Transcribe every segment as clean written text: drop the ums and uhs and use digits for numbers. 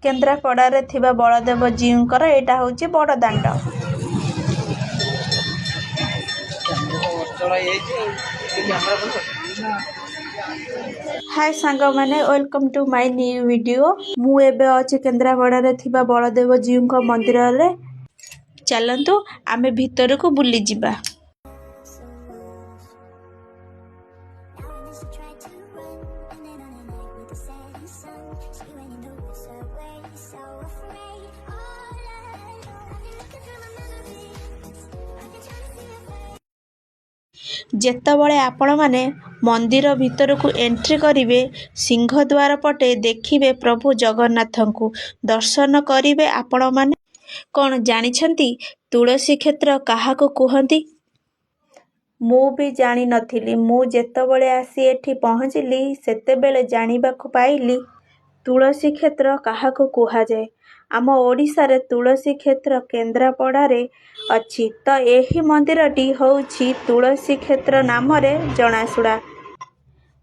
केन्द्रापड़ारे थिबा बलदेव जीउंकर एटा होची बड़ दांड। हाय सांग माने welcome to my new video. मु एबे अछि केन्द्रापड़ारे थिबा बलदेव जीउंक मंदिर रे। चलंतु आमे भीतर को बुली जिबा। जेतबळे आपण माने मंदिर भीतर को एंट्री करिवे सिंहद्वार पटे देखिबे प्रभु जगन्नाथंकु दर्शन करिवे। आपण माने कोन जानिछंती तुलसी क्षेत्र काहाको कुहंती? मु भी जानी नथिली। मु जेतबळे आसी एठी पहुंचली सेतेबेले जानिबाकु पाइली तुलसी क्षेत्र काहाको कुहा जाय। आम ओडिसा रे तुलसी क्षेत्र केन्द्रापड़ारे अछि तो एही मंदिरटी होउछि तुलसी क्षेत्र नाम रे जणासुड़ा।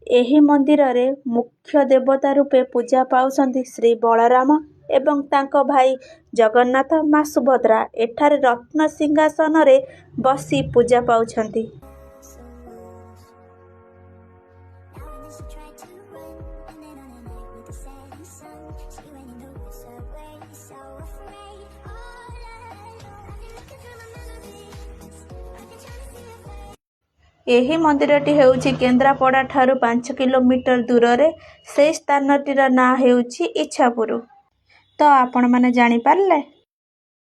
एही मंदिर रे मुख्य देवता रूपे पूजा पाउछंती श्री बलराम एवं तांको भाई जगन्नाथ मा सुभद्रा एठारे रत्न सिंहासन रे बसी पूजा पाउछंती। एही मंदिरटी हेउछि केन्द्रापड़ा ठारू 5 किलोमीटर दूर रे। से स्थानटीर ना हेउछि इच्छापुर। तो आपण माने जानि पारले।